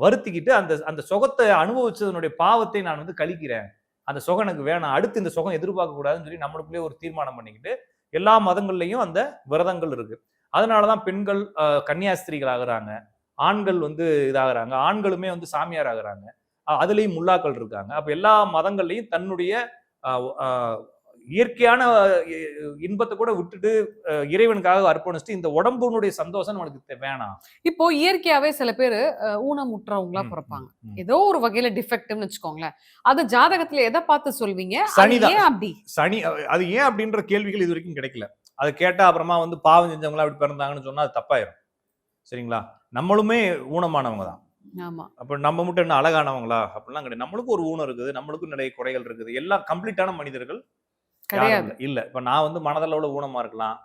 வருத்திக்கிட்டு அந்த அந்த சுகத்தை அனுபவிச்சதனுடைய பாவத்தை நான் வந்து கழிக்கிறேன். அந்த சுகம் எனக்கு வேணாம், அடுத்து இந்த சுகம் எதிர்பார்க்க கூடாதுன்னு சொல்லி நம்மளுக்குள்ளே ஒரு தீர்மானம் பண்ணிக்கிட்டு எல்லா மதங்கள்லயும் அந்த விரதங்கள் இருக்கு. அதனாலதான் பெண்கள் கன்னியாஸ்திரிகள் ஆகுறாங்க, ஆண்கள் வந்து இதாகிறாங்க, ஆண்களுமே வந்து சாமியார் ஆகுறாங்க, அதுலயும் முல்லாக்கள் இருக்காங்க. அப்ப எல்லா மதங்கள்லயும் தன்னுடைய இயற்கையான இன்பத்தை கூட விட்டுட்டு இறைவனுக்காக அர்ப்பணிச்சுட்டு இந்த உடம்புனுடைய சந்தோஷம் நம்மளுக்கு வேணாம். இப்போ இயற்கையாவே சில பேரு ஊனமுற்றவங்களா பிறப்பாங்க. ஏதோ ஒரு வகையில டிஃபெக்ட்னு வச்சுக்கோங்களேன். அது ஜாதகத்துல எதை பார்த்து சொல்வீங்க? சனிதான். ஏன் அப்படி? சனி. அது ஏன் அப்படின்ற கேள்விகள் இது வரைக்கும் கிடைக்கல. அதை கேட்டா அப்புறமா வந்து பாவம் செஞ்சவங்களா அப்படி பிறந்தாங்கன்னு சொன்னா அது தப்பாயிரும். சரிங்களா? நம்மளுமே ஊனமானவங்க தான். ஆமா. அப்ப நம்ம மட்டும் என்ன அழகானவங்களா அப்படிலாம் கிடையாது. நம்மளுக்கும் ஒரு ஊனம் இருக்குது, நம்மளுக்கும் நிறைய குறைகள் இருக்குது. எல்லாம் கம்ப்ளீட்டான மனிதர்கள் கிடையாது. இல்ல. இப்ப நான் வந்து மனதளவுல ஊனமா இருக்கலாம்,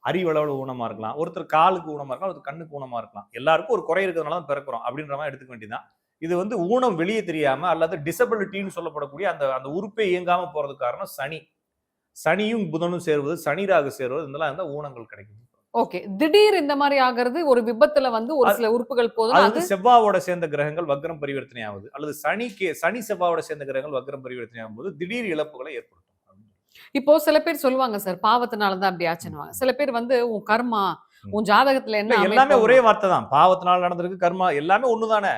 அறிவளவுல ஊனமா இருக்கலாம், ஒருத்தர் காலுக்கு ஊனமா இருக்கலாம், ஒருத்தர் கண்ணுக்கு ஊனமா இருக்கலாம். எல்லாருக்கும் ஒரு குறை இருக்கிறதுனால தான் பிறக்கிறோம் அப்படின்ற மாதிரி எடுத்துக்க வேண்டியதான். இது வந்து ஊனம் வெளியே தெரியாம அல்லது டிசபிலிட்டின்னு சொல்லப்படக்கூடிய அந்த அந்த உறுப்பை இயங்காம போறதுக்கு காரணம் சனி. சனியும் புதனும் சேருவது, சனி ராகு சேருவது, இதெல்லாம் இருந்தா ஊனங்கள் கிடைக்கும். ஓகே. திடீர் இந்த மாதிரி ஆகிறது ஒரு விபத்துல வந்து ஒரு சில உறுப்புகள் போதும். அது செவ்வாவோட சேர்ந்த கிரகங்கள் வக்ரம் பரிவர்த்தனை ஆகுது, அல்லது சனி செவ்வாவோட சேர்ந்த கிரகங்கள் வக்ரம் பரிவர்த்தனை ஆகும்போது திடீர் இழப்புகளை ஏற்படுத்தும். இப்போ சில பேர் சொல்லுவாங்க சார், பாவத்தினாலதான் அப்படி ஆச்சுன்னுவாங்க. சில பேர் வந்து உன் கர்மா, உன் ஜாதகத்துல என்ன எல்லாமே ஒரே வார்த்தை தான். பாவத்தினால நடந்திருக்கு, கர்மா எல்லாமே ஒண்ணுதானே.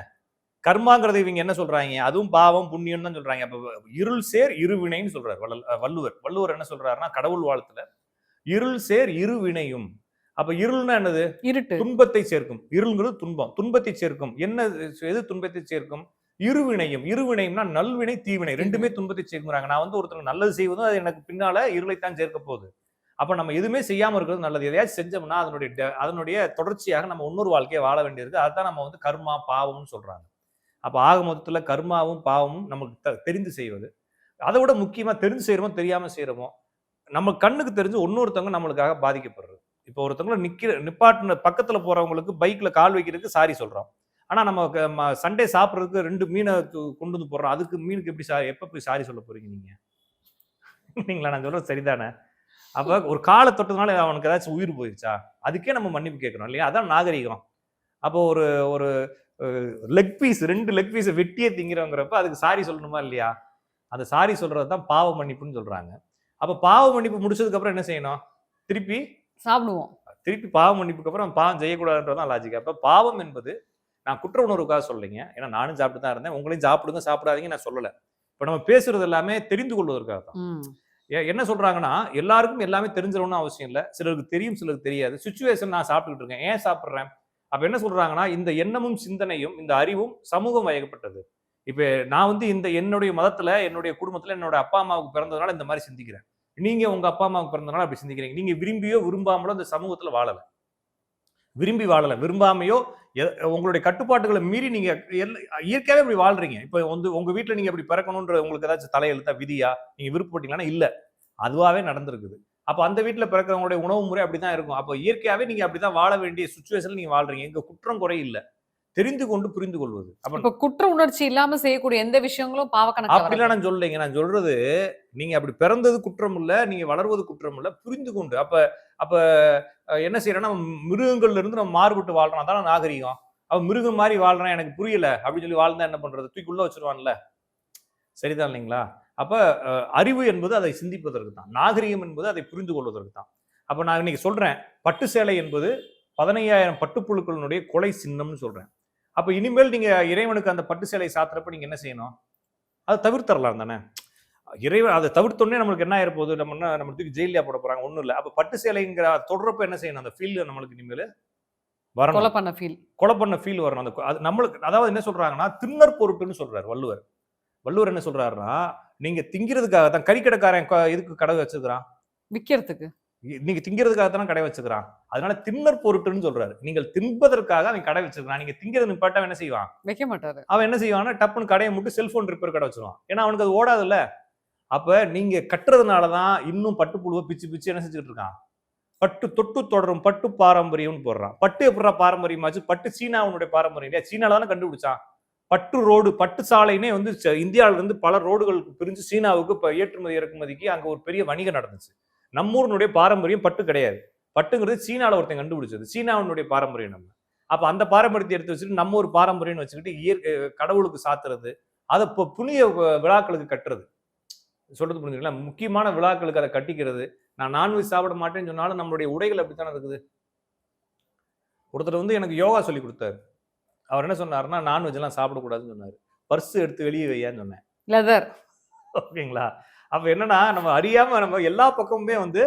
கர்மாங்கிறது இவங்க என்ன சொல்றாங்க? அதுவும் பாவம் புண்ணியம் தான் சொல்றாங்க. அப்ப இருள் சேர் இருவினைன்னு சொல்றாரு வள்ளுவர். வள்ளுவர் என்ன சொல்றாருன்னா கடவுள் வாழ்த்துல இருள் சேர் இருவினையும். அப்ப இருள்னா என்னது? இருட்டு. துன்பத்தை சேர்க்கும். இருள்ங்கிறது துன்பம், துன்பத்தை சேர்க்கும். என்ன எது துன்பத்தை சேர்க்கும்? இருவினையும். இருவினையும்னா நல்வினை தீவினை ரெண்டுமே துன்பத்தை சேர்க்கிறாங்க. நான் வந்து ஒருத்தருக்கு நல்லது செய்வதும் அது எனக்கு பின்னால இருளைத்தான் சேர்க்க போகுது. அப்ப நம்ம எதுவுமே செய்யாம இருக்கிறது நல்லது. எதையாச்சும் செஞ்சோம்னா அதனுடைய தொடர்ச்சியாக நம்ம இன்னொரு வாழ்க்கையை வாழ வேண்டியிருக்கு. அதுதான் நம்ம வந்து கர்மா பாவம்னு சொல்றாங்க. அப்ப ஆக மொத்தத்துல கர்மாவும் பாவமும் நமக்கு தெரிந்து செய்வது. அதை விட முக்கியமா தெரிஞ்சு செய்யறோமோ தெரியாம செய்யறோமோ நம்ம கண்ணுக்கு தெரிஞ்சு இன்னொருத்தவங்க நம்மளுக்காக பாதிக்கப்படுறது. இப்போ ஒருத்தவங்களை நிப்பாட்டின பக்கத்துல போறவங்களுக்கு பைக்ல கால் வைக்கிறதுக்கு சாரி சொல்றோம். ஆனா நம்ம சண்டே சாப்பிட்றதுக்கு 2 மீனை கொண்டு வந்து போடுறோம். அதுக்கு மீனுக்கு எப்படி எப்ப போய் சாரி சொல்ல போறீங்க நீங்க? நீங்களா? நான் சொல்றது சரிதானே? அப்ப ஒரு காலை தொட்டதுனால அவனுக்கு ஏதாச்சும் உயிர் போயிருச்சா? அதுக்கே நம்ம மன்னிப்பு கேட்கணும் இல்லையா? அதான் நாகரிகம். அப்போ ஒரு ஒரு லெக் பீஸ் 2 லெக் பீஸை வெட்டியே திங்கிறோங்கிறப்ப அதுக்கு சாரி சொல்லணுமா இல்லையா? அந்த சாரி சொல்றது தான் பாவ மன்னிப்புன்னு சொல்றாங்க. அப்ப பாவ மன்னிப்பு முடிச்சதுக்கு அப்புறம் என்ன செய்யணும்? திருப்பி சாப்பிடுவோம். திருப்பி பாவ மன்னிப்புக்கு அப்புறம் பாவம் செய்யக்கூடாதுன்றதான் லாஜிக். அப்ப பாவம் என்பது நான் குற்ற உணர்வுக்காக சொல்லலைங்க. ஏன்னா நானும் சாப்பிட்டு தான் இருந்தேன். உங்களையும் சாப்பிடுங்க சாப்பிடாதீங்க நான் சொல்லல. இப்ப நம்ம பேசுறது எல்லாமே தெரிந்து கொள்வதற்காக தான். என்ன சொல்றாங்கன்னா எல்லாருக்கும் எல்லாமே தெரிஞ்சிடணும்னு அவசியம் இல்லை. சிலருக்கு தெரியும், சிலருக்கு தெரியாது. சிச்சுவேஷன் நான் சாப்பிட்டுக்கிட்டு இருக்கேன், ஏன் சாப்பிட்றேன்? அப்ப என்ன சொல்றாங்கன்னா இந்த எண்ணமும் சிந்தனையும் இந்த அறிவும் சமூகம் வயப்பட்டது. இப்ப நான் வந்து இந்த என்னுடைய மதத்துல என்னுடைய குடும்பத்துல என்னோட அப்பா அம்மாவுக்கு பிறந்ததுனால இந்த மாதிரி சிந்திக்கிறேன். நீங்க உங்க அப்பா அம்மாவுக்கு பிறந்ததுனால அப்படி சிந்திக்கிறீங்க. நீங்க விரும்பியோ விரும்பாமலோ இந்த சமூகத்துல வாழல, விரும்பி வாழல, விரும்பாமையோ உங்களுடைய கட்டுப்பாட்டுகளை மீறி நீங்க இயற்கையாவே இப்படி வாழ்றீங்க. இப்ப வந்து உங்க வீட்டுல நீங்க அப்படி பிறக்கணும்ன்ற உங்களுக்கு ஏதாச்சும் தலையெழுத்தா விதியா நீங்க விருப்பப்பட்டீங்கன்னா இல்ல, அதுவாவே நடந்திருக்குது. அப்ப அந்த வீட்டுல பிறக்கிறவங்களுடைய உணவு முறை அப்படிதான் இருக்கும். அப்ப இயற்கையாவே நீங்க அப்படிதான் வாழ வேண்டிய சுச்சுவேஷன்ல நீங்க வாழ்றீங்க. எங்க குற்றம் குறை இல்ல, தெரிந்து கொண்டு புரிந்து கொள்வது. அப்ப குற்ற உணர்ச்சி இல்லாம செய்யக்கூடிய எந்த விஷயங்களும் பாவக்கணக்கு அப்படிலாம் நான் சொல்லலைங்க. நான் சொல்றது நீங்க அப்படி பிறந்தது குற்றம் இல்ல, நீங்க வளர்வது குற்றம் இல்ல, புரிந்து கொண்டு. அப்ப என்ன செய்யறோம்னா மிருகங்கள்ல இருந்து நம்ம மாறுபட்டு வாழ்றோம். அதான் நாகரிகம். அவன் மிருகம் மாதிரி வாழ்றான் எனக்கு புரியல அப்படின்னு சொல்லி வாழ்ந்தா என்ன பண்றது? தூக்கி உள்ள வச்சிருவான்ல. சரிதான் இல்லைங்களா? அப்ப அறிவு என்பது அதை சிந்திப்பதற்கு தான், நாகரிகம் என்பது அதை புரிந்து கொள்வதற்கு தான். அப்ப நான் இன்னைக்கு சொல்றேன், பட்டு சேலை என்பது 15,000 பட்டுப்புழுக்களினுடைய கொலை சின்னம்னு சொல்றேன். அப்ப இனிமேல் நீங்க இறைவனுக்கு அந்த பட்டு சேலை சாத்துறப்ப நீங்க என்ன செய்யணும்? அதை தவிர்த்தரலாம் தானே. இறைவன் அதை தவிர்த்தோடனே நம்மளுக்கு என்ன ஆயிரப்போகுது, நம்ம என்ன நம்ம தூக்கி ஜெயிலியா போட போறாங்க? ஒண்ணும் இல்ல. அப்ப பட்டு சேலைங்கிற தொடர்றப்ப என்ன செய்யணும்? அந்த ஃபீல் நம்மளுக்கு இனிமேல் வரணும். கொலை பண்ண ஃபீல். கொலை பண்ண ஃபீல் வரணும். அந்த அது நம்மளுக்கு, அதாவது என்ன சொல்றாங்கன்னா, திண்ணற் பொருட்டுன்னு சொல்றாரு வள்ளுவர். வள்ளுவர் என்ன சொல்றாருன்னா, நீங்க திங்கிறதுக்காக தான் கறிக்கடைக்காரன் எதுக்கு கடை வச்சிருக்கிறான்? விக்கிறதுக்கு. நீங்க திங்கிறதுக்காக தானே கடை வச்சிருக்கிறான். அதனால திண்ணற் பொருட்டுன்னு சொல்றாரு. நீங்கள் தின்பதற்காக அவன் கடை வச்சிருக்கான். நீங்க திங்கிறது நிப்பாட்ட என்ன செய்வான்? வைக்க மாட்டாரு. அவன் என்ன செய்வான்னா, டப்புன்னு கடையை மூட்டு செல்போன் ரிப்பேர் கடை வச்சிருவான். ஏன்னா அவனுக்கு அது ஓடாதுல்ல. அப்ப நீங்க கட்டுறதுனாலதான் இன்னும் பட்டுப்புழுவை பிச்சு பிச்சு என்ன செஞ்சுட்டு இருக்கான்? பட்டு தொட்டு தொடரும் பட்டு பாரம்பரியம்னு போடுறான். பட்டு எப்படா பாரம்பரியமாச்சு? பட்டு சீனாவுடைய பாரம்பரியம் இல்லையா? சீனால தானே கண்டுபிடிச்சான். பட்டு ரோடு, பட்டு சாலைனே வந்து இந்தியாவில இருந்து பல ரோடுகளுக்கு பிரிஞ்சு சீனாவுக்கு இப்ப ஏற்றுமதி இறக்குமதிக்கு அங்க ஒரு பெரிய வணிகம் நடந்துச்சு. நம்மூரினுடைய பாரம்பரியம் பட்டு கிடையாது. பட்டுங்கிறது சீனால ஒருத்தன் கண்டுபிடிச்சது. சீனாவினுடைய பாரம்பரியம் நம்ம. அப்ப அந்த பாரம்பரியத்தை எடுத்து வச்சுட்டு நம்ம ஒரு பாரம்பரியம்னு வச்சுக்கிட்டு இயற்கை கடவுளுக்கு சாத்துறது, அதை புனித விழாக்களுக்கு கட்டுறது. சொல்றது புரிஞ்சுங்களா? முக்கியமான விழாக்களுக்கு அதை கட்டிக்கிறது. நான் நான்வெஜ் சாப்பிட மாட்டேன்னு சொன்னாலும் நம்மளுடைய உடைகள் அப்படித்தானே இருக்குது. ஒருத்தர் வந்து எனக்கு யோகா சொல்லி கொடுத்தாரு. அவர் என்ன சொன்னாருன்னா, நான்வெஜ் எல்லாம் சாப்பிடக்கூடாதுன்னு சொன்னாரு. பர்ஸ் எடுத்து வெளியே வையான்னு சொன்னேன். லெதர். ஓகேங்களா? அப்ப என்னன்னா, நம்ம அறியாம நம்ம எல்லா பக்கமுமே வந்து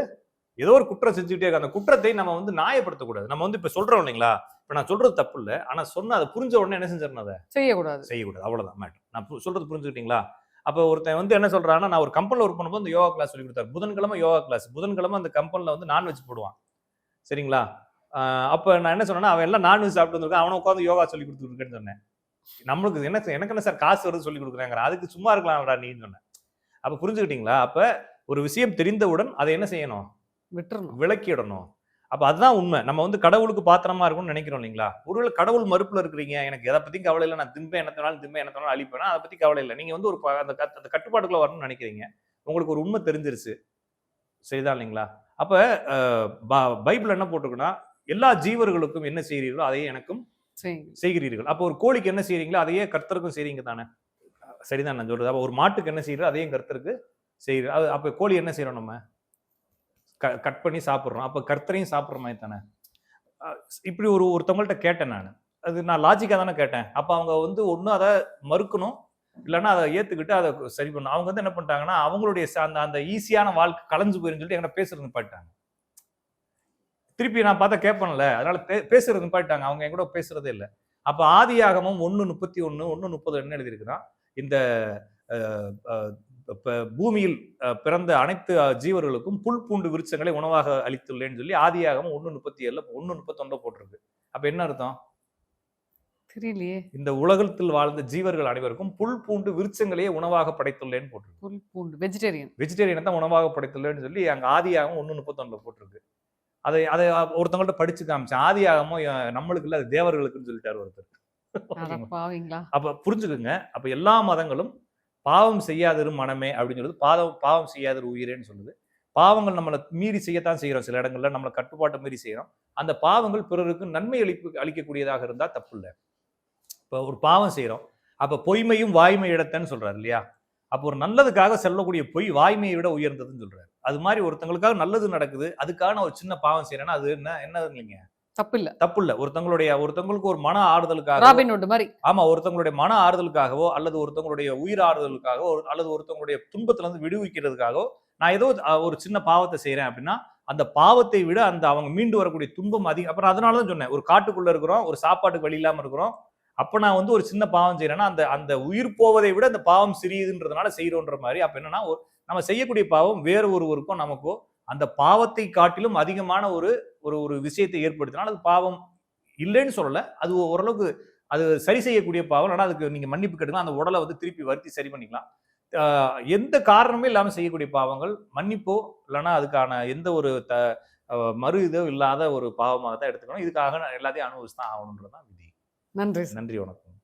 ஏதோ ஒரு குற்றம் செஞ்சுக்கிட்டே இருக்கு. அந்த குற்றத்தை நம்ம வந்து நியாயப்படுத்தக்கூடாது. நம்ம வந்து இப்ப சொல்றோம் இல்லைங்களா? இப்ப நான் சொல்றது தப்பு இல்லை. ஆனா சொன்ன அதை புரிஞ்ச உடனே என்ன செஞ்சிடணும்? அதை செய்யக்கூடாது. செய்யக்கூடாது. அவ்வளவுதான் மேட்டர். நான் சொல்றது புரிஞ்சுக்கிட்டீங்களா? அப்ப ஒருத்தன் வந்து என்ன சொல்றான்னா, நான் ஒரு கம்பெனில ஒர்க் பண்ணும்போது இந்த யோகா கிளாஸ் சொல்லி கொடுத்தாரு. புதன்கிழமை யோகா கிளாஸ். புதன்கிழமை அந்த கம்பெனில வந்து நான்வெஜ் போடுவான். சரிங்களா? அப்ப நான் என்ன சொன்னேன்னா, அவன் எல்லாம் நான்வெஜ் சாப்பிட்டு வந்திருக்கான். அவனை உட்காந்து யோகா சொல்லி கொடுத்துட்டு இருக்கேன்னு சொன்னேன். நம்மளுக்கு எனக்கு என்ன சார் காசு வருது சொல்லி கொடுக்குறாங்க, அதுக்கு சும்மா இருக்கலாம்டா நீன்னு சொன்னேன். அப்ப புரிஞ்சுக்கிட்டீங்களா? அப்ப ஒரு விஷயம் தெரிந்தவுடன் அதை என்ன செய்யணும்? விட்டுறணும், விளக்கிடணும். அப்ப அதுதான் உண்மை. நம்ம வந்து கடவுளுக்கு பாத்திரமா இருக்கணும்னு நினைக்கிறோம் இல்லைங்களா? ஒருவேளை கடவுள் மறுப்புல இருக்கிறீங்க, எனக்கு எதை பத்தியும் கவலை இல்லை, நான் திம்பேன் என்னத்தனாலும் அழிப்பேன், அதை பத்தி கவலை இல்லை. நீங்க வந்து ஒரு அந்த கட்டுப்பாட்டுக்குள்ள வரணும்னு நினைக்கிறீங்க. உங்களுக்கு ஒரு உண்மை தெரிஞ்சிருச்சு. சரிதான் இல்லைங்களா? அப்ப பைபிள் என்ன போட்டிருக்குன்னா, எல்லா ஜீவர்களுக்கும் என்ன செய்கிறீர்களோ அதையே எனக்கும் செய்கிறீர்கள். அப்போ ஒரு கோழிக்கு என்ன செய்றீங்களோ அதையே கர்த்தருக்கும் செய்றீங்க தானே. சரிதான் நான் சொல்றது. அப்ப ஒரு மாட்டுக்கு என்ன செய்யறோம் அதையும் கர்த்தருக்கு செய்யறோம். அப்ப கோழி என்ன செய்யறோம்? நம்ம கட் பண்ணி சாப்பிடுறோம். அப்ப கர்த்தரையும் சாப்பிடுற மாதிரி தானே. இப்படி ஒருத்தவங்கள்ட்ட கேட்டேன் நான். அது நான் லாஜிக்கா தானே கேட்டேன். அப்ப அவங்க வந்து ஒன்னும் அதை மறுக்கணும், இல்லைன்னா அதை ஏத்துக்கிட்டு அதை சரி பண்ணணும். அவங்க வந்து என்ன பண்ணிட்டாங்கன்னா, அவங்களுடைய அந்த ஈஸியான வாழ்க்கை கலைஞ்சு போயிருன்னு சொல்லிட்டு என்கிட்ட பேசுறது நிப்பாட்டாங்க. திருப்பி நான் பார்த்தா கேட்பேன்ல, அதனால பேசுறது நிப்பாட்டாங்க. அவங்க என் கூட பேசுறதே இல்லை. அப்ப ஆதியாகமம் 1:31 1:30 என்ன எழுதியிருக்கிறான்? இந்த பூமியில் பிறந்த அனைத்து ஜீவர்களுக்கும் புல் பூண்டு விருட்சங்களை உணவாக அளித்துள்ளேன்னு சொல்லி ஆதியாகமம் 1:37 1:31 போட்டிருக்கு. அப்ப என்ன அர்த்தம்? தெரியலையே. இந்த உலகத்தில் வாழ்ந்த ஜீவர்கள் அனைவருக்கும் புல் பூண்டு விருட்சங்களையே உணவாக படைத்துள்ளேன்னு போட்டிருக்கு. புல் பூண்டு வெஜிடேரியன் தான் உணவாக படைத்துள்ளேன்னு சொல்லி அங்க ஆதியாகமம் 1:31 போட்டிருக்கு. அதை ஒருத்தவங்கள்ட்ட படிச்சு காமிச்சேன். ஆதியாகமம் நம்மளுக்கு இல்ல, அது தேவர்களுக்குன்னு சொல்லிட்டாரு ஒருத்தர். அப்ப புரிஞ்சுக்குங்க. அப்ப எல்லா மதங்களும் பாவம் செய்யாதிரு மனமே அப்படின்னு சொல்லுது. பாவம் செய்யாதிரு உயிரேன்னு சொல்லுது. பாவங்கள் நம்மளை மீறி செய்யத்தான் செய்யறோம். சில இடங்கள்ல நம்மளை கட்டுப்பாட்டை மீறி செய்யறோம். அந்த பாவங்கள் பிறருக்கு நன்மை அளிக்கக்கூடியதாக இருந்தா தப்பு இல்லை. இப்ப ஒரு பாவம் செய்யறோம், அப்ப பொய்மையும் வாய்மை இடத்தன்னு சொல்றாரு இல்லையா? அப்போ ஒரு நல்லதுக்காக சொல்லக்கூடிய பொய் வாய்மையை விட உயர்ந்ததுன்னு சொல்றாரு. அது மாதிரி ஒருத்தங்களுக்காக நல்லது நடக்குது, அதுக்கான ஒரு சின்ன பாவம் செய்யறேன்னா அது என்னது இல்லைங்க, தப்பு இல்ல. ஒருத்தங்களுக்கு ஒரு மன ஆறுதலுக்காக, ஆமா, ஒருத்தங்களுடைய மன ஆறுதலுக்காகவோ அல்லது ஒருத்தங்களுடைய உயிர் ஆறுதலுக்காகவோ அல்லது ஒருத்தங்களுடைய துன்பத்துல இருந்து விடுவிக்கிறதுக்காகவோ நான் ஏதோ ஒரு சின்ன பாவத்தை செய்யறேன் அப்படின்னா அந்த பாவத்தை விட அந்த அவங்க மீண்டு வரக்கூடிய துன்பம் அதிகம். அப்புறம் அதனாலதான் சொன்னேன், ஒரு காட்டுக்குள்ள இருக்கிறோம், ஒரு சாப்பாட்டுக்கு வழி இல்லாம இருக்கிறோம், அப்ப நான் வந்து ஒரு சின்ன பாவம் செய்யறேன்னா அந்த உயிர் போவதை விட அந்த பாவம் சிறியதுன்றதுனால செய்யறோன்ற மாதிரி. அப்ப என்னன்னா, நம்ம செய்யக்கூடிய பாவம் வேறு ஒருவருக்கும் நமக்கோ அந்த பாவத்தை காட்டிலும் அதிகமான ஒரு விஷயத்தை ஏற்படுத்தினால் அது பாவம் இல்லைன்னு சொல்லல. அது ஓரளவுக்கு அது சரி செய்யக்கூடிய பாவம். ஆனா அதுக்கு நீங்க மன்னிப்பு கேட்டுக்கலாம், அந்த உடலை வந்து திருப்பி வருத்தி சரி பண்ணிக்கலாம். எந்த காரணமே இல்லாம செய்யக்கூடிய பாவங்கள் மன்னிப்போ இல்லைன்னா அதுக்கான எந்த ஒரு மறு இதோ இல்லாத ஒரு பாவமாக தான் எடுத்துக்கணும். இதுக்காக எல்லாத்தையும் அனுபவிச்சு தான் ஆகணுன்றதுதான் விதி. நன்றி. நன்றி, வணக்கம்.